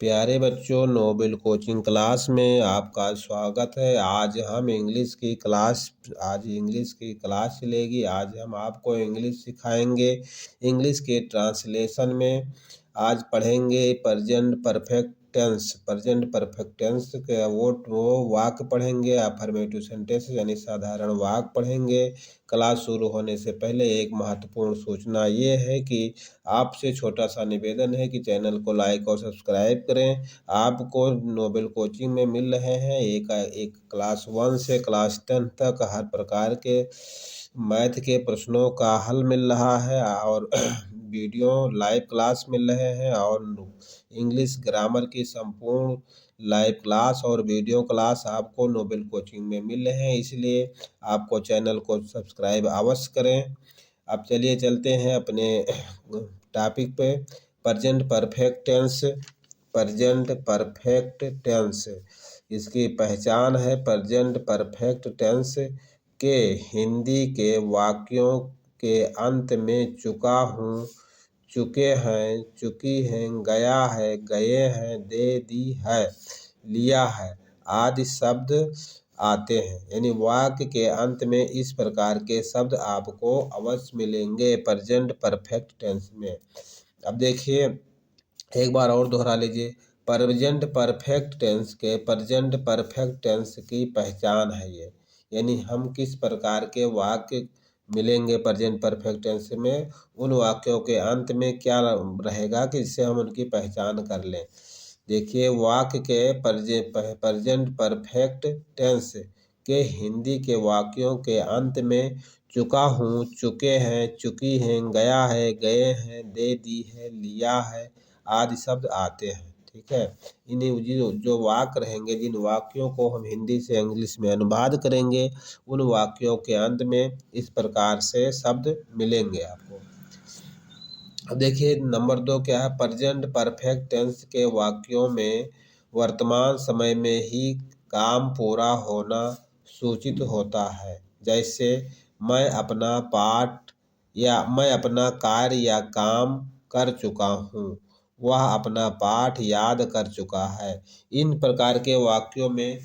प्यारे बच्चों, Nobel coaching class में आपका स्वागत है। आज इंग्लिश की क्लास चलेगी। आज हम आपको इंग्लिश सिखाएंगे। इंग्लिश के ट्रांसलेशन में आज पढ़ेंगे प्रेजेंट परफेक्ट टेंस के वो वाक्य पढ़ेंगे। अफर्मेटिव सेंटेंस यानी साधारण वाक्य पढ़ेंगे। क्लास शुरू होने से पहले एक महत्वपूर्ण सूचना ये है कि आपसे छोटा सा निवेदन है कि चैनल को लाइक और सब्सक्राइब करें। आपको नोबेल कोचिंग में मिल रहे हैं एक क्लास 1 से क्लास 10 तक हर प्रकार के मैथ के प्रश्नों का हल मिल रहा है और वीडियो लाइव क्लास मिल रहे हैं और इंग्लिश ग्रामर की संपूर्ण लाइव क्लास और वीडियो क्लास आपको नोबेल कोचिंग में मिल रहे हैं। इसलिए आपको चैनल को सब्सक्राइब अवश्य करें। अब चलिए चलते हैं अपने टॉपिक पे। प्रेजेंट परफेक्ट टेंस इसकी पहचान है। प्रेजेंट परफेक्ट टेंस के हिंदी के वाक्यों के अंत में चुका हूँ, चुके हैं, चुकी हैं, गया है, गए हैं, दे दी है, लिया है आदि शब्द आते हैं। यानी वाक्य के अंत में इस प्रकार के शब्द आपको अवश्य मिलेंगे प्रेजेंट परफेक्ट टेंस में। अब देखिए एक बार और दोहरा लीजिए। प्रेजेंट परफेक्ट टेंस की पहचान है ये, यानी हम किस प्रकार के वाक्य मिलेंगे प्रेजेंट परफेक्ट टेंस में, उन वाक्यों के अंत में क्या रहेगा कि जिससे हम उनकी पहचान कर लें। देखिए वाक्य के प्रेजेंट परफेक्ट टेंस के हिंदी के वाक्यों के अंत में चुका हूँ, चुके हैं, चुकी हैं, गया है, गए हैं, दे दी है, लिया है आदि शब्द आते हैं। ठीक है, इन्हीं जो वाक्य रहेंगे, जिन वाक्यों को हम हिंदी से इंग्लिश में अनुवाद करेंगे, उन वाक्यों के अंत में इस प्रकार से शब्द मिलेंगे आपको। अब देखिए नंबर 2 क्या है। प्रेजेंट परफेक्ट टेंस के वाक्यों में वर्तमान समय में ही काम पूरा होना सूचित होता है। जैसे मैं अपना कार्य या काम कर चुका हूँ, वह अपना पाठ याद कर चुका है। इन प्रकार के वाक्यों में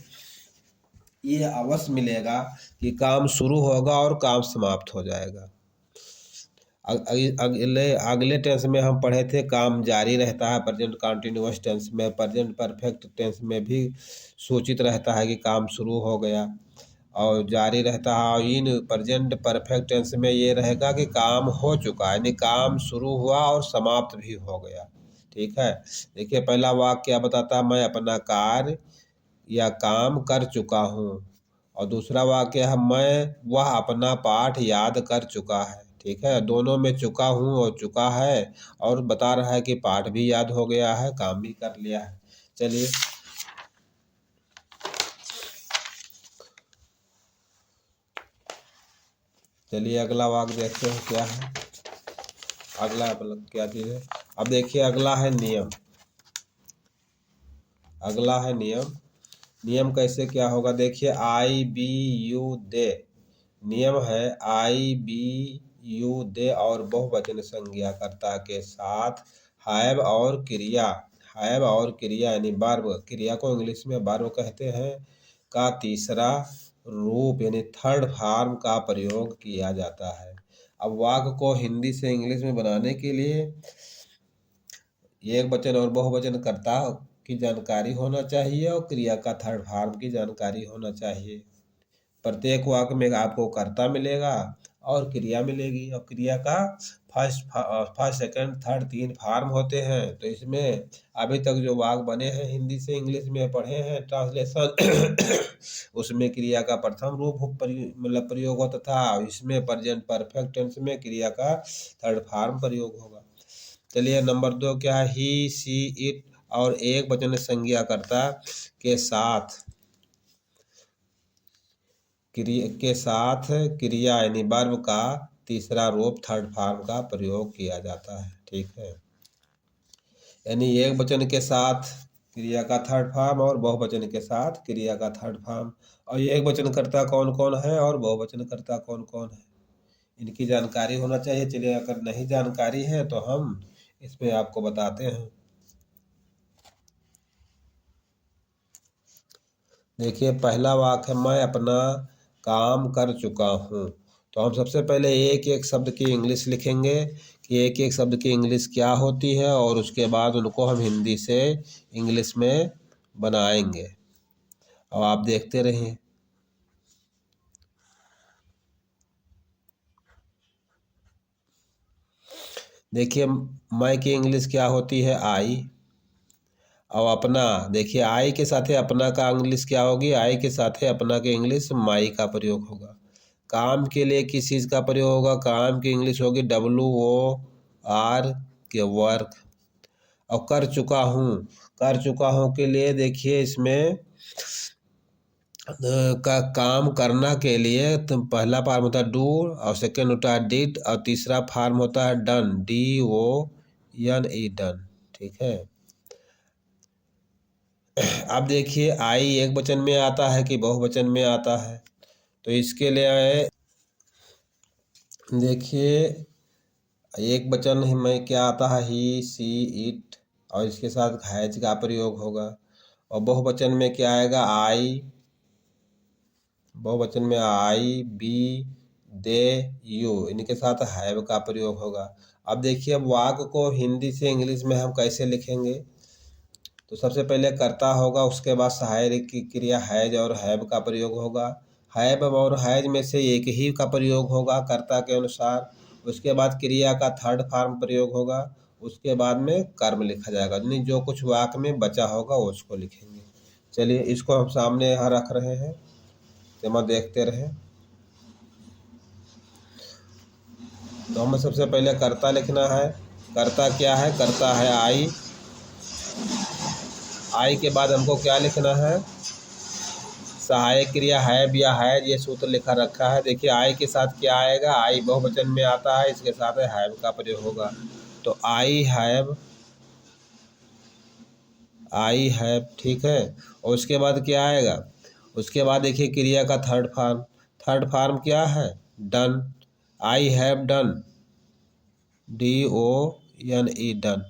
ये अवश्य मिलेगा कि काम शुरू होगा और काम समाप्त हो जाएगा। अगले टेंस में हम पढ़े थे काम जारी रहता है प्रेजेंट कंटिन्यूअस टेंस में। प्रेजेंट परफेक्ट टेंस में भी सूचित रहता है कि काम शुरू हो गया और जारी रहता है। और इन प्रेजेंट परफेक्ट टेंस में ये रहेगा कि काम हो चुका है, यानी काम शुरू हुआ और समाप्त भी हो गया। ठीक है, देखिए पहला वाक्य क्या बताता है, मैं अपना कार्य या काम कर चुका हूँ, और दूसरा वाक्य है वह अपना पाठ याद कर चुका है। ठीक है, दोनों में चुका हूँ और चुका है, और बता रहा है कि पाठ भी याद हो गया है, काम भी कर लिया है। चलिए अगला वाक्य देखते हैं क्या है। अगला क्या चीज़ है। अब देखिए अगला है नियम। नियम कैसे क्या होगा। देखिए आई बी यू दे नियम है। आई बी यू दे और बहुवचन संज्ञा कर्ता के साथ हैव और क्रिया यानी वर्ब, क्रिया को इंग्लिश में वर्ब कहते हैं, का तीसरा रूप यानी थर्ड फॉर्म का प्रयोग किया जाता है। अब वाक्य को हिंदी से इंग्लिश में बनाने के लिए एक वचन और बहुवचन कर्ता की जानकारी होना चाहिए और क्रिया का थर्ड फॉर्म की जानकारी होना चाहिए। प्रत्येक वाक्य में आपको कर्ता मिलेगा और क्रिया मिलेगी, और क्रिया का फर्स्ट सेकंड थर्ड 3 फॉर्म होते हैं। तो इसमें अभी तक जो वाक्य बने हैं हिंदी से इंग्लिश में पढ़े हैं ट्रांसलेशन उसमें क्रिया का प्रथम रूप प्रयोग होता था। इसमें प्रेजेंट परफेक्ट टेंस में क्रिया का थर्ड फॉर्म प्रयोग होगा। चलिए नंबर 2 क्या है। ही सी इट और एक वचन संज्ञा कर्ता के साथ क्रिया यानी वर्ब का तीसरा रूप थर्ड फॉर्म का प्रयोग किया जाता है। ठीक है, यानी एक वचन के साथ क्रिया का थर्ड फॉर्म और बहुवचन के साथ क्रिया का थर्ड फॉर्म। और एक वचन कर्ता कौन कौन है और बहुवचन कर्ता कौन कौन है, इनकी जानकारी होना चाहिए। चलिए अगर नहीं जानकारी है तो हम इसमें आपको बताते हैं। देखिए पहला वाक्य है मैं अपना काम कर चुका हूँ। तो हम सबसे पहले एक एक शब्द की इंग्लिश लिखेंगे कि एक एक शब्द की इंग्लिश क्या होती है, और उसके बाद उनको हम हिंदी से इंग्लिश में बनाएंगे। अब आप देखते रहिए। देखिए मैं की इंग्लिश क्या होती है, आई। और अपना, देखिए आई के साथ अपना का इंग्लिश क्या होगी, आई के साथ अपना के इंग्लिश माई का प्रयोग होगा। काम के लिए किस चीज़ का प्रयोग होगा, काम की इंग्लिश होगी WOR के वर्क। और कर चुका हूँ, कर चुका हूँ के लिए देखिए इसमें का काम करना के लिए तो पहला फॉर्म होता है डू, और सेकंड होता है डिड, और तीसरा फॉर्म होता है डन, DONE डन। ठीक है। अब देखिए आई एक वचन में आता है कि बहुवचन में आता है, तो इसके लिए देखिए एक वचन में क्या आता है, ही सी इट, और इसके साथ हैज का प्रयोग होगा। और बहुवचन में क्या आएगा, आई, बहुवचन में आई, बी, दे, यू, इनके साथ हैव का प्रयोग होगा। अब देखिए अब वाक्य को हिंदी से इंग्लिश में हम कैसे लिखेंगे। तो सबसे पहले कर्ता होगा, उसके बाद सहायक की क्रिया हैज और हैव का प्रयोग होगा। हैव और हैज में से एक ही का प्रयोग होगा कर्ता के अनुसार। उसके बाद क्रिया का थर्ड फॉर्म प्रयोग होगा। उसके बाद में कर्म लिखा जाएगा, यानी जो कुछ वाक्य में बचा होगा उसको लिखेंगे। चलिए इसको हम सामने यहाँ रख रहे हैं, जमा देखते रहे। तो हमें सबसे पहले कर्ता लिखना है। कर्ता क्या है, कर्ता है आई। आई के बाद हमको क्या लिखना है, सहायक क्रिया हैव या हैज, ये सूत्र लिखा रखा है। देखिए आई के साथ क्या आएगा, आई बहुवचन में आता है, इसके साथ हैव का प्रयोग होगा। तो आई हैव, आई हैव, ठीक है। और उसके बाद क्या आएगा, उसके बाद देखिए क्रिया का थर्ड फॉर्म, थर्ड फॉर्म क्या है, done. I have done, DONE done,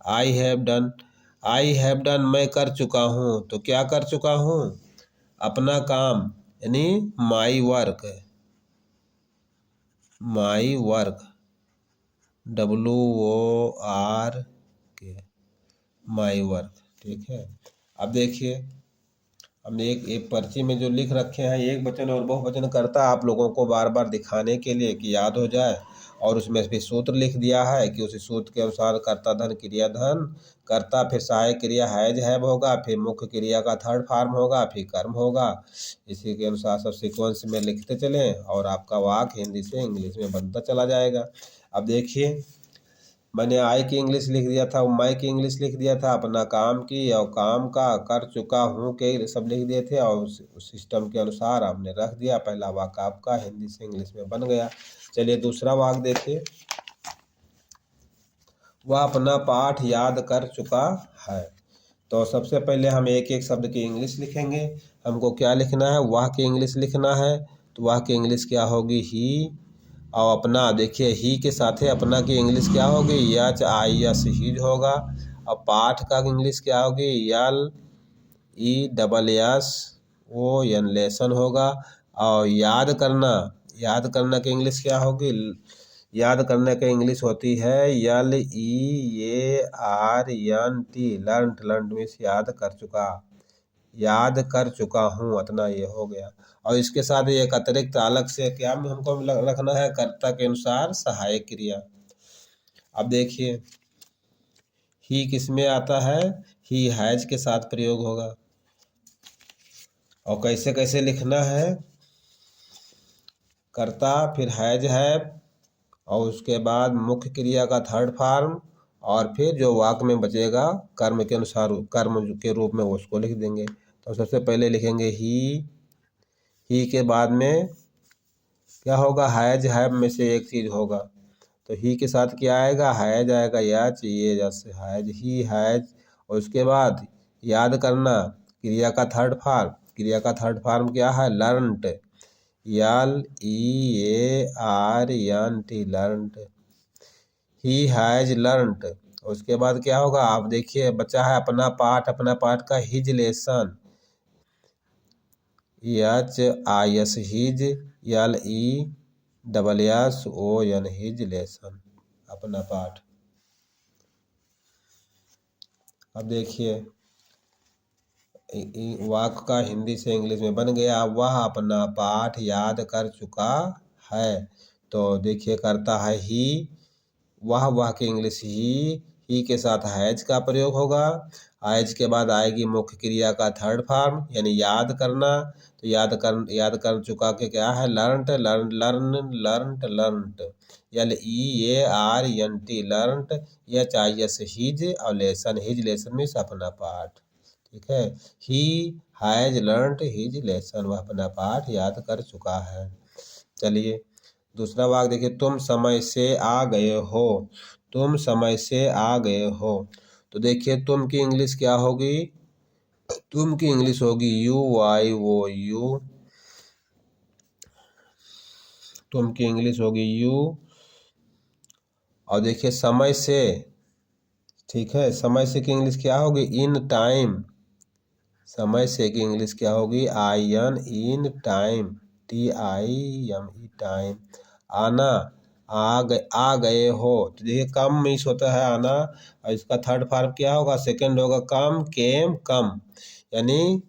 I have done. I have done मैं कर चुका हूँ, तो क्या कर चुका हूँ, अपना काम, यानी my work, my work, WOR के, माई वर्क। ठीक है। अब देखिए हमने एक पर्ची में जो लिख रखे हैं एक वचन और बहुवचन कर्ता, आप लोगों को बार बार दिखाने के लिए कि याद हो जाए। और उसमें भी सूत्र लिख दिया है कि उसी सूत्र के अनुसार कर्ता धन क्रिया धन, कर्ता फिर सहायक क्रिया हैज हैव होगा, फिर मुख्य क्रिया का थर्ड फॉर्म होगा, फिर कर्म होगा। इसी के अनुसार सब सीक्वेंस में लिखते चलें और आपका वाक्य हिंदी से इंग्लिश में बनता चला जाएगा। अब देखिए मैंने आई की इंग्लिश लिख दिया था, मैं की इंग्लिश लिख दिया था, अपना काम की और काम का, कर चुका हूँ के सब लिख दिए थे, और उस सिस्टम के अनुसार हमने रख दिया। पहला वाक्य आपका हिंदी से इंग्लिश में बन गया। चलिए दूसरा वाक्य देखिए, वह अपना पाठ याद कर चुका है। तो सबसे पहले हम एक एक शब्द की इंग्लिश लिखेंगे। हमको क्या लिखना है, वह की इंग्लिश लिखना है। तो वह की इंग्लिश क्या होगी, ही। और अपना, देखिए ही के साथ है अपना की इंग्लिश क्या होगी, HIS, हीज होगा। और पाठ का इंग्लिश क्या होगी, LESSON, लेसन होगा। और याद करना, याद करना की इंग्लिश क्या होगी, याद करने की इंग्लिश होती है LEARNT, लर्नट, लर्नट मीन्स याद कर चुका, याद कर चुका हूँ, इतना ये हो गया। और इसके साथ एक अतिरिक्त अलग से क्या में हमको रखना है, कर्ता के अनुसार सहायक क्रिया। अब देखिए ही किस में आता है, ही हैज के साथ प्रयोग होगा। और कैसे कैसे लिखना है, कर्ता फिर हैज हैव, और उसके बाद मुख्य क्रिया का थर्ड फॉर्म, और फिर जो वाक्य में बचेगा कर्म के अनुसार, कर्म के रूप में उसको लिख देंगे। तो सबसे पहले लिखेंगे ही के बाद में क्या होगा, हैज हैव में से एक चीज़ होगा। तो ही के साथ क्या आएगा, हैज आएगा, या चाहिए जैसे हैज, ही हैज। और उसके बाद याद करना, क्रिया का थर्ड फॉर्म, क्रिया का थर्ड फॉर्म क्या है, लर्नट, LEARNT, लर्नट। He has लर्नट। उसके बाद क्या होगा, आप देखिए बचा है अपना पाठ, अपना पाठ का his lesson, HIS his, LESSON his lesson, अपना पाठ। अब देखिए वाक्य का हिंदी से इंग्लिश में बन गया। वह अपना पाठ याद कर चुका है। तो देखिए करता है ही, वह की इंग्लिश ही के साथ हैज का प्रयोग होगा। हैज के बाद आएगी मुख्य क्रिया का थर्ड फॉर्म यानी याद करना। तो याद कर चुका के क्या है, लर्नट, लर्नट, LEARNT, लर्नट। HIS हिज और लेसन, हिज लेसन मीन्स अपना पाठ। ठीक है, ही हैज लर्नट हिज लेसन, वह अपना पाठ याद कर चुका है। चलिए दूसरा वाक्य देखिए, तुम समय से आ गए हो। तुम समय से आ गए हो। तो देखिए तुम की इंग्लिश क्या होगी, तुम की इंग्लिश होगी YOU। तुम की इंग्लिश होगी यू। और देखिए समय से, ठीक है, समय से की इंग्लिश क्या होगी, इन टाइम। समय से की इंग्लिश क्या होगी, IN, in time, TIME, time. आना, आ गए हो। तो देखिए कम मिस होता है आना, और इसका थर्ड फॉर्म क्या होगा, सेकंड होगा कम, केम, कम, यानी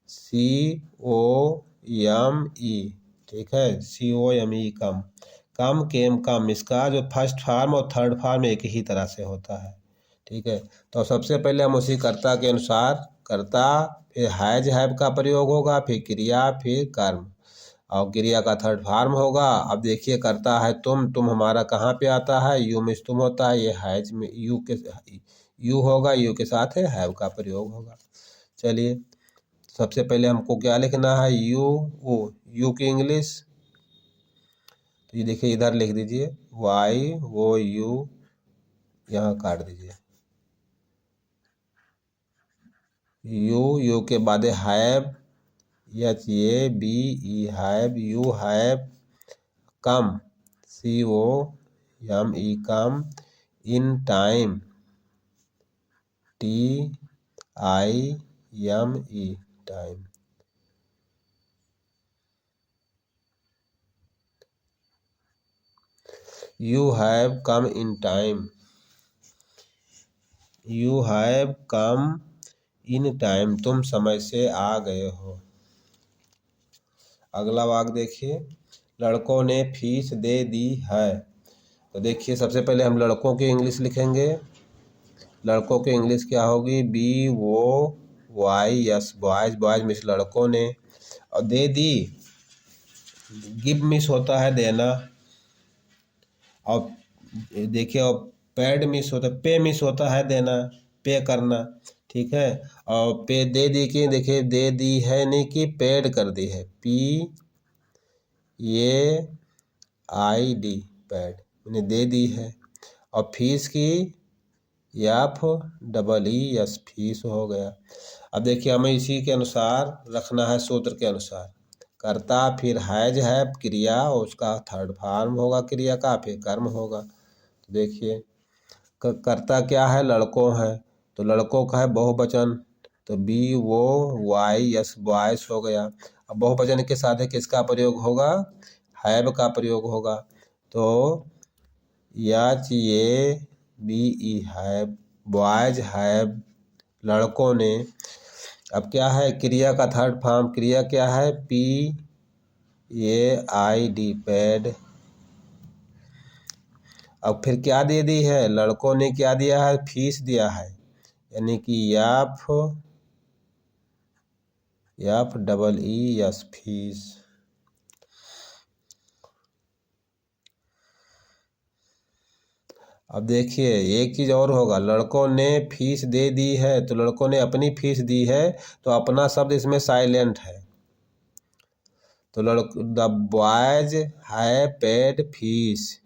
COME। ठीक है, COME, कम, कम, केम, कम। इसका जो फर्स्ट फॉर्म और थर्ड फॉर्म एक ही तरह से होता है। ठीक है, तो सबसे पहले हम उसी कर्ता के अनुसार, कर्ता फिर हैज हैव का प्रयोग होगा, फिर क्रिया, फिर कर्म, और क्रिया का थर्ड फॉर्म होगा। अब देखिए करता है तुम हमारा कहाँ पे आता है, यू मिस तुम होता है, ये हैज में यू होगा, यू के साथ है हैव का प्रयोग होगा। चलिए सबसे पहले हमको क्या लिखना है, यू की इंग्लिश। तो ये देखिए इधर लिख दीजिए YOU, यहाँ काट दीजिए। यू के बाद have, HAVE, have, you have come, COME, come, in time, TIME, time. You have come in time, you have come in time, तुम समय से आ गए हो। अगला वाक्य देखिए, लड़कों ने फीस दे दी है। तो देखिए सबसे पहले हम लड़कों की इंग्लिश लिखेंगे। लड़कों की इंग्लिश क्या होगी, BOYS, बॉयज, बॉयज मिस लड़कों ने। और दे दी, गिव मिस होता है देना। और देखिए और पेड मिस होता है, पे मिस होता है देना, पे करना। ठीक है, और पे दे दी की, देखिए दे दी है नहीं कि पेड कर दी है, PAID, पेड मैंने दे दी है। और फीस की FEES, फीस हो गया। अब देखिए हमें इसी के अनुसार रखना है, सूत्र के अनुसार, कर्ता फिर हैज हैव क्रिया, और उसका थर्ड फॉर्म होगा क्रिया का, फिर कर्म होगा। तो देखिए कर्ता क्या है, लड़कों है, तो लड़कों का है बहुवचन, तो BOYS, बॉयस हो गया। अब बहुवचन के साथ किसका प्रयोग होगा, हैव का प्रयोग होगा। तो HAVE, हैव, बॉयज हैव, लड़कों ने। अब क्या है, क्रिया का थर्ड फॉर्म, क्रिया क्या है, PAID, पेड। अब फिर क्या दे दी है, लड़कों ने क्या दिया है, फीस दिया है, यानी कि FEES, फीस। अब देखिए एक चीज़ और होगा, लड़कों ने फीस दे दी है, तो लड़कों ने अपनी फीस दी है, तो अपना शब्द इसमें साइलेंट है। तो द बॉयज है पेड फीस।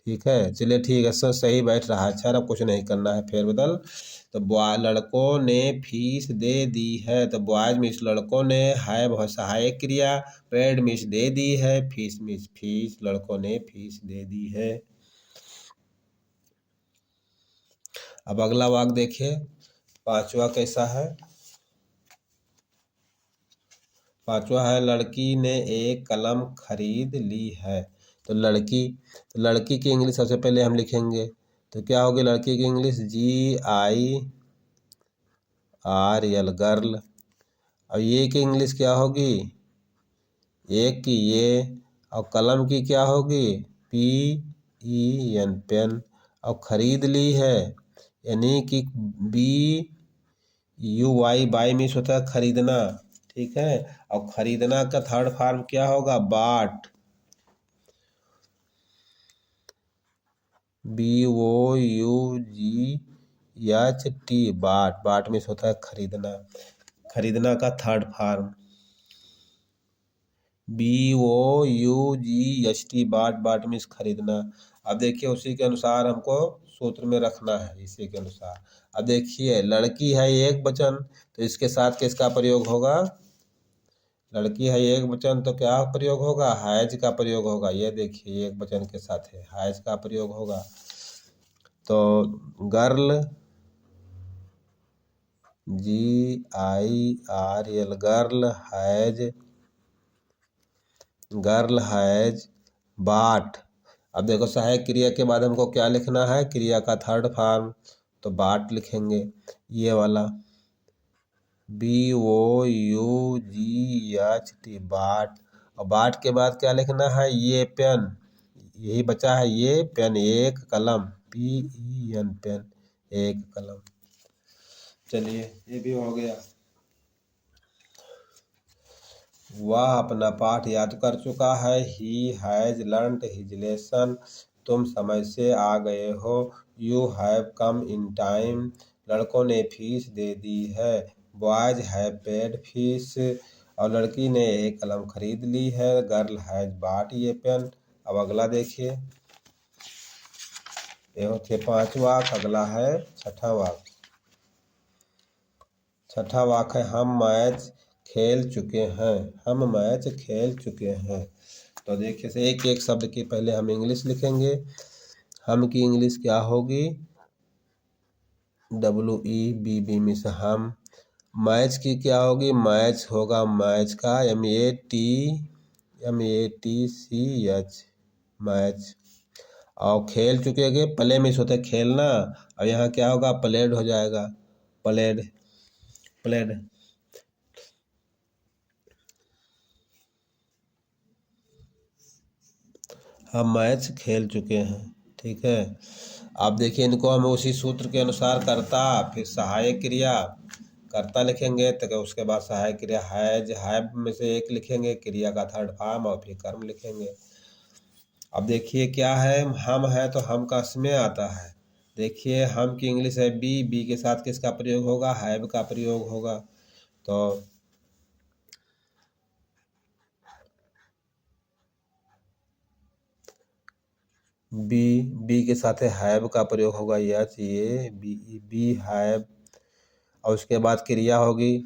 ठीक है, चलिए ठीक है, सब सही बैठ रहा है। अच्छा, अब कुछ नहीं करना है फेरबदल। तो लड़कों ने फीस दे दी है, तो बॉयज मिस लड़कों ने, है सहायक क्रिया, पेड मिस दे दी है, फीस मिस फीस, लड़कों ने फीस दे दी है। अब अगला वाक्य देखिए, पांचवा कैसा है। पांचवा है लड़की ने एक कलम खरीद ली है। तो लड़की की इंग्लिश सबसे पहले हम लिखेंगे। तो क्या होगी लड़की की इंग्लिश? GIRL, girl. और ये की इंग्लिश क्या होगी? एक की ये। और कलम की क्या होगी? PEN, pen. और खरीद ली है यानी कि BUY, बाई मीन्स होता है खरीदना, ठीक है। और खरीदना का थर्ड फॉर्म क्या होगा? बाट। BOUGHT, बाट। बाट मीन्स होता है खरीदना। खरीदना का थर्ड फॉर्म BOUGHT, बाट। बाट मीन्स खरीदना। अब देखिए उसी के अनुसार हमको सूत्र में रखना है, इसी के अनुसार। अब देखिए लड़की है एक वचन, तो इसके साथ किसका प्रयोग होगा? लड़की है एक वचन तो क्या प्रयोग होगा? हैज का प्रयोग होगा। ये देखिए एक वचन के साथ है हैज का प्रयोग होगा। तो गर्ल, GIRL, गर्ल हैज बाट। अब देखो सहायक क्रिया के बाद हमको क्या लिखना है? क्रिया का थर्ड फॉर्म, तो बाट लिखेंगे ये वाला BOUGHT, बाट। और बाट के बाद क्या लिखना है? ये पेन, यही बचा है ये पेन, एक कलम, PEN, पेन, एक कलम। चलिए ये भी हो गया। वह अपना पाठ याद कर चुका है। He has learned his lesson. तुम समय से आ गए हो। You have come in time. लड़कों ने फीस दे दी है। Boys have paid fees. और लड़की ने एक कलम खरीद ली है। गर्ल हैज बॉट ये पेन। अब अगला देखिए, ये होते 5 वाक्य, अगला है 6ठा वाक्य। 6ठा वाक्य है हम मैच खेल चुके हैं। हम मैच खेल चुके हैं। तो देखिए से एक एक शब्द की पहले हम इंग्लिश लिखेंगे। हम की इंग्लिश क्या होगी? WEBB मीन्स हम। मैच की क्या होगी? मैच होगा मैच का MATCH, मैच। और खेल चुके के प्ले मीन्स होता है खेलना। और यहाँ क्या होगा? प्लेड हो जाएगा, प्लेड, प्लेड। हम मैच खेल चुके हैं, ठीक है। आप देखिए इनको हम उसी सूत्र के अनुसार करता फिर सहायक क्रिया कर्ता लिखेंगे, तो उसके बाद सहायक क्रिया हैज हैव में से एक लिखेंगे, क्रिया का थर्ड फॉर्म, और फिर कर्म लिखेंगे। अब देखिए क्या है? हम है तो हम का इसमें आता है। देखिए हम की इंग्लिश है बी के साथ किसका प्रयोग होगा? हैव का प्रयोग होगा। तो बी के साथ हैव का प्रयोग होगा। यस ये बी हैव। और उसके बाद क्रिया होगी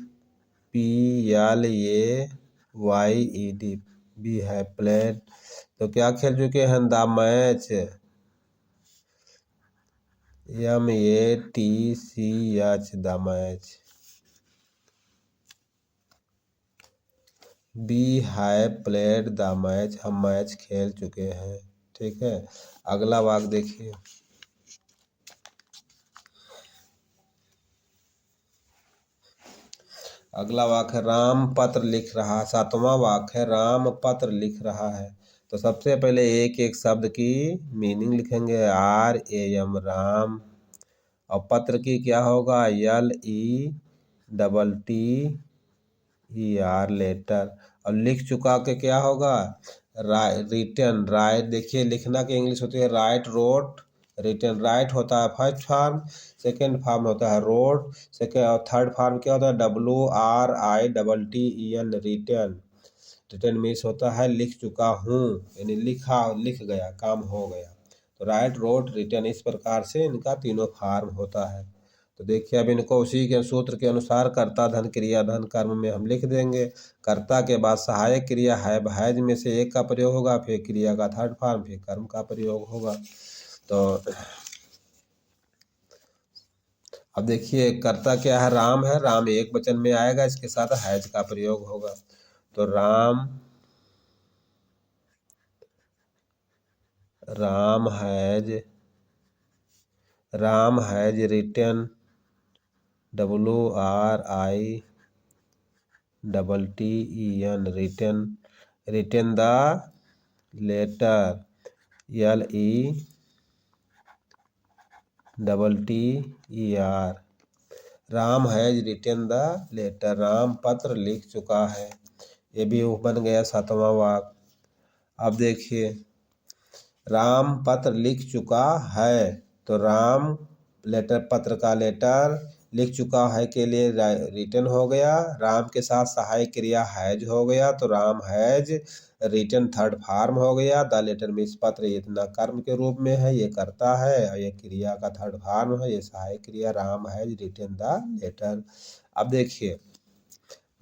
PLAYED, बी हैव प्लेड। तो क्या खेल चुके हैं? The match, MATCH, the match. We have played the match, हम मैच खेल चुके हैं, ठीक है। अगला वाक्य देखिए, अगला वाक्य राम पत्र लिख रहा। 7वां वाक्य है राम पत्र लिख रहा है। तो सबसे पहले एक एक शब्द की मीनिंग लिखेंगे। RAM, राम। और पत्र की क्या होगा? LETTER, letter. और लिख चुका के क्या होगा? Written, right. देखिए लिखना की इंग्लिश होती है राइट, रोट, रिटन। राइट होता है फर्स्ट फॉर्म, सेकेंड फॉर्म होता है रोट, सेकेंड और थर्ड फॉर्म क्या होता है? WRITTEN, written. रिटन मीन्स होता है लिख चुका हूँ, यानी लिखा, लिख गया, काम हो गया। तो राइट, रोट, रिटन, इस प्रकार से इनका तीनों फॉर्म होता है। तो देखिए अब इनको उसी के सूत्र के अनुसार कर्ता धन क्रिया धन कर्म में हम लिख देंगे। कर्ता के बाद सहायक क्रिया हैव हैज में से एक का प्रयोग होगा, फिर क्रिया का थर्ड फॉर्म, फिर कर्म का प्रयोग होगा। तो अब देखिए कर्ता क्या है? राम है। राम एक वचन में आएगा, इसके साथ हैज का प्रयोग होगा। तो Ram has written WRITTEN written the letter LETTER Ram has written the letter Ram पत्र लिख चुका है। ये भी बन गया 7वां वाक्य। अब देखिए राम पत्र लिख चुका है तो राम पत्र का लेटर लिख चुका है के लिए रिटन हो गया। राम के साथ सहायक क्रिया हैज हो गया तो Ram has written third form हो गया। द लेटर मीन्स पत्र इतना कर्म के रूप में है, ये करता है और ये क्रिया का थर्ड फॉर्म है, ये सहायक क्रिया। Ram has written the letter. अब देखिए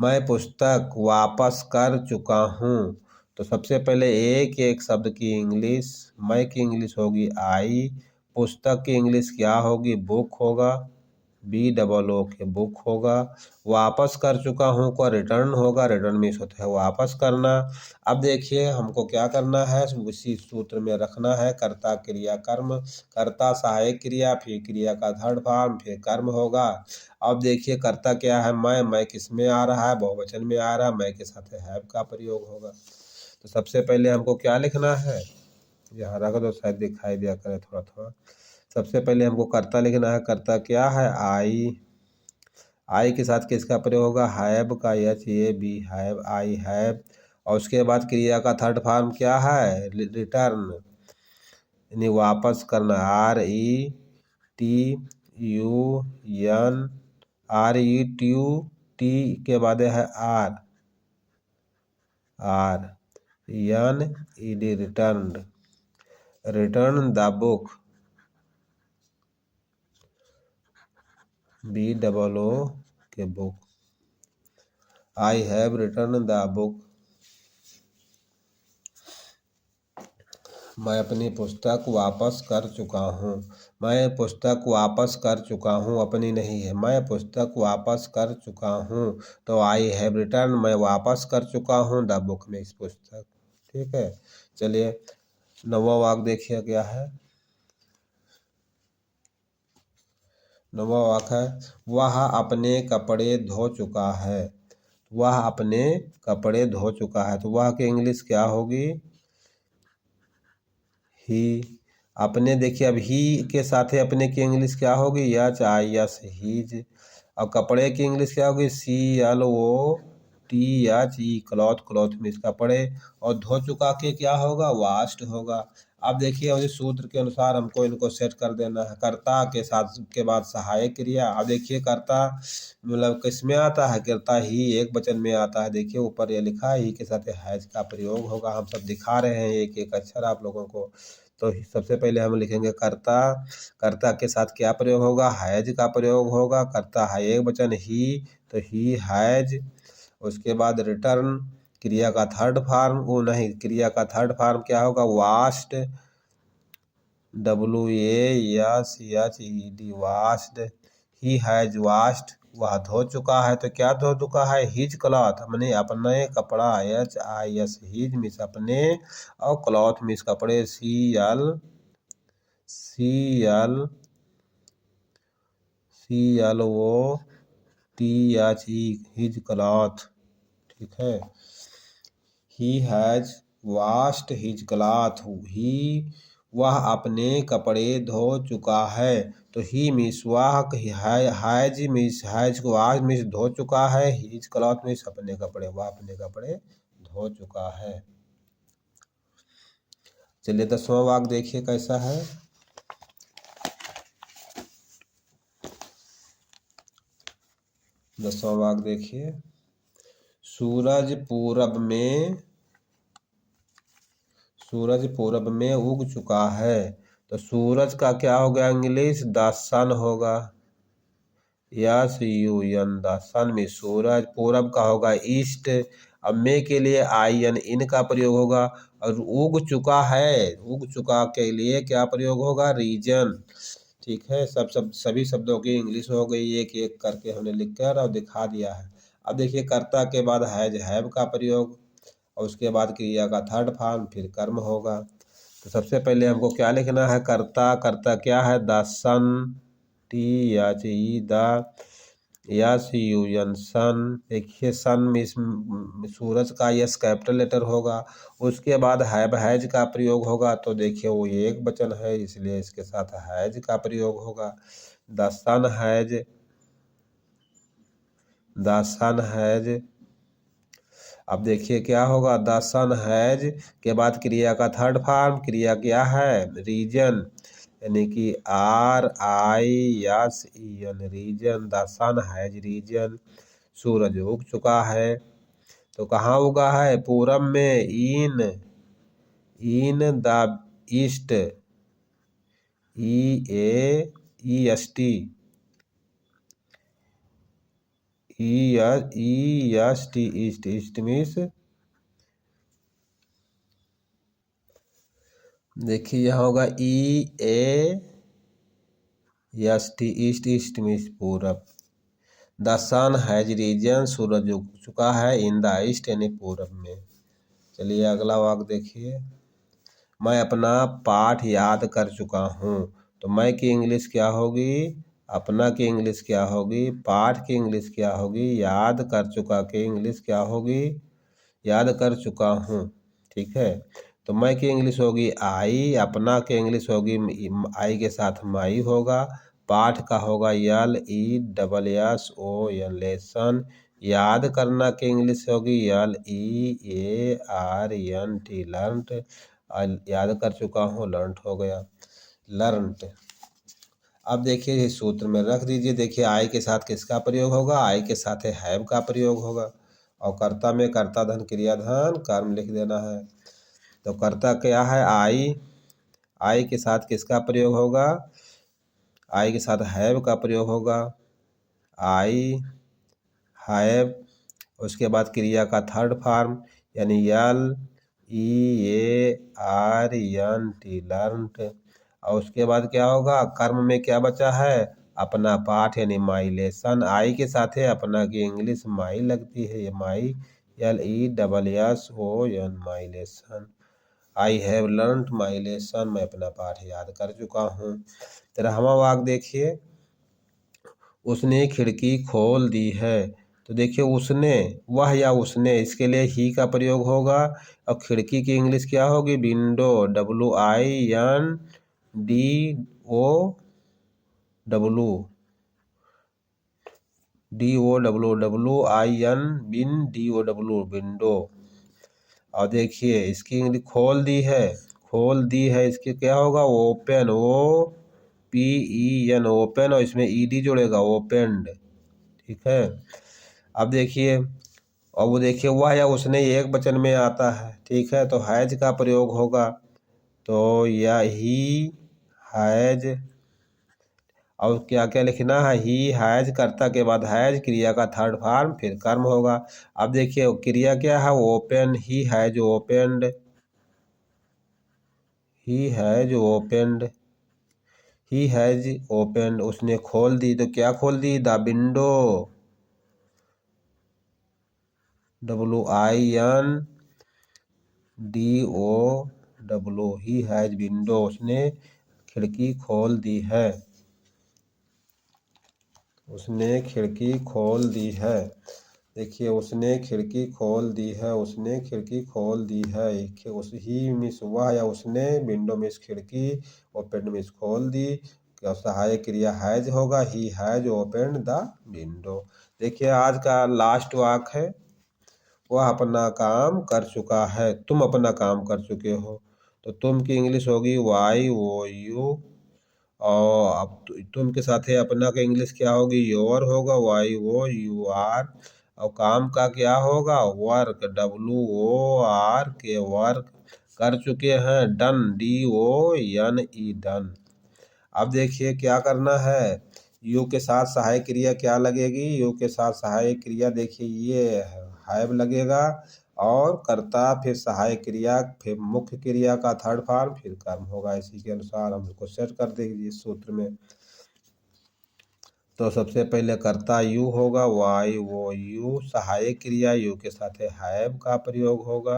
मैं पुस्तक वापस कर चुका हूँ तो सबसे पहले एक शब्द की इंग्लिश, मैं की इंग्लिश होगी आई, पुस्तक की इंग्लिश क्या होगी बुक होगा, BOO के बुक होगा। वापस कर चुका हूँ का रिटर्न होगा, रिटर्न मीन्स होता है वापस करना। अब देखिए हमको क्या करना है, उसी सूत्र में रखना है कर्ता क्रिया कर्म, कर्ता सहायक क्रिया फिर क्रिया का थर्ड फॉर्म फिर कर्म होगा। अब देखिए कर्ता क्या है, मैं किस में आ रहा है, बहुवचन में आ रहा है, मैं के साथ हैव का प्रयोग होगा। तो सबसे पहले हमको क्या लिखना है, यहाँ रख दो शायद दिखाई दिया करे थोड़ा थोड़ा। सबसे पहले हमको कर्ता लिखना है, कर्ता क्या है आई के साथ किसका प्रयोग होगा, हैव का, HAV हैव, आई हैव। और उसके बाद क्रिया का थर्ड फॉर्म क्या है, रिटर्न यानी वापस करना, RETUN के बाद है RNED return the book, BOO के book, I have return the book. मैं अपनी पुस्तक वापस कर चुका हूँ, मैं पुस्तक वापस कर चुका हूँ, अपनी नहीं है, मैं पुस्तक वापस कर चुका हूँ तो आई हैव रिटर्न, मैं वापस कर चुका हूँ द बुक में इस पुस्तक। ठीक है, चलिए 9वां वाक्य देखिए क्या है। 9वां वाक्य है वह अपने कपड़े धो चुका है, वह अपने कपड़े धो चुका है तो वह की इंग्लिश क्या होगी, ही। अपने देखिए अब ही के साथ अपने की इंग्लिश क्या होगी, HIS हीज। और कपड़े की इंग्लिश क्या होगी, CLOTHE क्लॉथ मीन्स कपड़े। और धो चुका के क्या होगा, वाश्ड होगा। अब देखिए उस सूत्र के अनुसार हमको इनको सेट कर देना है। कर्ता के साथ के बाद सहायक क्रिया। अब देखिए कर्ता मतलब किस में आता है, कर्ता ही एक वचन में आता है। देखिए ऊपर ये लिखा है ही के साथ हैज का प्रयोग होगा। हम सब दिखा रहे हैं एक एक अक्षर आप लोगों को। तो सबसे पहले हम लिखेंगे कर्ता, कर्ता के साथ क्या प्रयोग होगा, हैज का प्रयोग होगा। कर्ता है एक वचन ही तो ही हैज। उसके बाद रिटर्न क्रिया का थर्ड फॉर्म, वो नहीं, क्रिया का थर्ड फॉर्म क्या होगा, washed, WASHED washed. He has washed, वह धो चुका है तो क्या धो चुका है, हिज क्लॉथ, हमने अपने कपड़ा, HIS हिज मीन्स अपने, और क्लॉथ मीन्स कपड़े, CLOTHE हिज क्लॉथ। ठीक है, he has washed his cloth, he वह अपने कपड़े धो चुका है तो ही मीन्स वह, हैज मीन्स हैज को वाश मीन्स धो चुका है, हिज क्लॉथ मीन्स अपने कपड़े, वह अपने कपड़े धो चुका है। चलिए 10वां वाक्य देखिए कैसा है। 10वां वाक्य देखिए, सूरज पूरब में उग चुका है तो सूरज का क्या हो गया इंग्लिश, द सन होगा, SUN द सन में सूरज। पूरब का होगा ईस्ट। अब में के लिए IN इन का प्रयोग होगा। और उग चुका है, उग चुका के लिए क्या प्रयोग होगा, रीजन। ठीक है, सभी शब्दों की इंग्लिश हो गई, एक एक करके हमने लिख कर और दिखा दिया है। अब देखिए कर्ता के बाद हैज हैव का प्रयोग और उसके बाद क्रिया का थर्ड फॉर्म फिर कर्म होगा। तो सबसे पहले हमको क्या लिखना है, कर्ता। कर्ता क्या है, the sun, T H E the, S U N sun. देखिए सन में सूरज का यस कैपिटल लेटर होगा। उसके बाद हैव हैज का प्रयोग होगा, तो देखिए वो एक वचन है इसलिए इसके साथ हैज का प्रयोग होगा। The sun has, the sun has. अब देखिए क्या होगा, द सन हैज के बाद क्रिया का थर्ड फॉर्म, क्रिया क्या है, रीजन, यानी कि RISEN, risen. The sun has risen, सूरज उग चुका है। तो कहाँ उगा है, पूरब में, in the east, EAEST, EST, east, east means, देखिए यहाँ होगा EAST, ईस्ट, ईस्ट मीन्स पूरब। द सन हैज रीजन, सूरज उग चुका है, इन द ईस्ट यानी पूरब में। चलिए अगला वाक्य देखिए, मैं अपना पाठ याद कर चुका हूँ। तो मैं की इंग्लिश क्या होगी, अपना की इंग्लिश क्या होगी, पाठ की इंग्लिश क्या होगी, याद कर चुका की इंग्लिश क्या होगी, याद कर चुका हूँ। ठीक है, तो मैं की इंग्लिश होगी आई, अपना की इंग्लिश होगी आई के साथ माई होगा, पाठ का होगा LESSON, लेसन। याद करना की इंग्लिश होगी LEARNT, लर्नट। याद कर चुका हूँ, लर्नट हो गया, लर्नट। अब देखिए इस सूत्र में रख दीजिए। देखिए आई के साथ किसका प्रयोग होगा, आई के साथ हैव का प्रयोग होगा और कर्ता में कर्ता धन क्रियाधन कर्म लिख देना है। तो कर्ता क्या है, आई के साथ किसका प्रयोग होगा, आई के साथ हैव का प्रयोग होगा, आई हैव। उसके बाद क्रिया का थर्ड फॉर्म यानी LEARNT, लर्नट। और उसके बाद क्या होगा, कर्म में क्या बचा है, अपना पाठ यानी माई लेसन। आई के साथ है अपना की इंग्लिश माई लगती है, ये my, LESSON, my lesson. I have learnt my lesson, मैं अपना पाठ याद कर चुका हूँ। तेरहवां वाक्य देखिए, उसने खिड़की खोल दी है। तो देखिए उसने, वह या उसने, इसके लिए ही का प्रयोग होगा और खिड़की की इंग्लिश क्या होगी, विंडो, WINDOWWIN, विंडो। और देखिए इसकी इंग्लिश खोल दी है, खोल दी है, इसके क्या होगा, ओपन, OPEN, ओपन, और इसमें ED जोड़ेगा, ओपेंड। ठीक है, अब देखिए, और वो देखिए वह या उसने एक वचन में आता है। ठीक है, तो हैज का प्रयोग होगा, तो या ही हैज, और क्या क्या लिखना है, ही हैज, कर्ता के बाद हैज, क्रिया का थर्ड फॉर्म फिर कर्म होगा। अब देखिए क्रिया क्या है, open, he has opened, he has opened, he has opened. उसने खोल दी, तो क्या खोल दी, the window, WINDOW, he has window, उसने खिड़की खोल दी है, उसने खिड़की खोल दी है। देखिए उसने खिड़की खोल दी है, उसने खिड़की खोल दी है। उस ही मिस वह या उसने, विंडो मिस खिड़की, ओपन मिस खोल दी। क्या सहायक क्रिया हैज होगा, he has open the window. देखिए आज का लास्ट वाक है, वह अपना काम कर चुका है, तुम अपना काम कर चुके हो। तो तुम की इंग्लिश होगी YOU, और अब तुम के साथ है अपना का इंग्लिश क्या होगी, योर होगा, YOUR। और काम का क्या होगा, वर्क, WORK, वर्क। कर चुके हैं, डन, DONE, डन। अब देखिए क्या करना है, यू के साथ सहायक क्रिया क्या लगेगी, यू के साथ सहायक क्रिया देखिए ये हैव लगेगा, और कर्ता फिर सहायक क्रिया फिर मुख्य क्रिया का थर्ड फॉर्म फिर कर्म होगा। इसी के अनुसार हम इसको सेट कर देंगे इस सूत्र में। तो सबसे पहले कर्ता यू होगा, वाई वो यू, सहायक क्रिया यू के साथ हैव का प्रयोग होगा।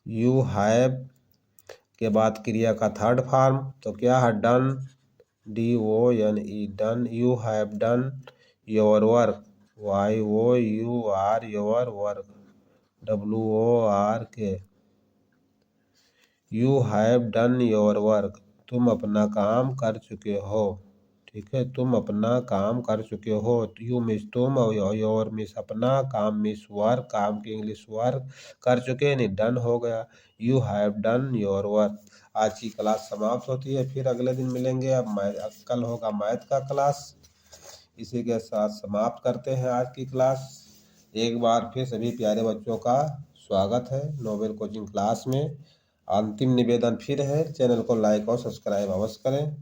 यू हैव के बाद क्रिया का थर्ड फॉर्म तो क्या है, done, DONE, done. You have done your work, YOUR your work, WORK। You have done your work, तुम अपना काम कर चुके हो। ठीक है, तुम अपना काम कर चुके हो। यू मिस तुम और योर मिस अपना, काम मिस वर्क, काम की इंग्लिश वर्क, कर चुके नहीं डन हो गया। You have done your work. आज की क्लास समाप्त होती है, फिर अगले दिन मिलेंगे। अब कल होगा मैथ का क्लास। इसी के साथ समाप्त करते हैं आज की क्लास। एक बार फिर सभी प्यारे बच्चों का स्वागत है नोबेल कोचिंग क्लास में। अंतिम निवेदन फिर है, चैनल को लाइक और सब्सक्राइब अवश्य करें।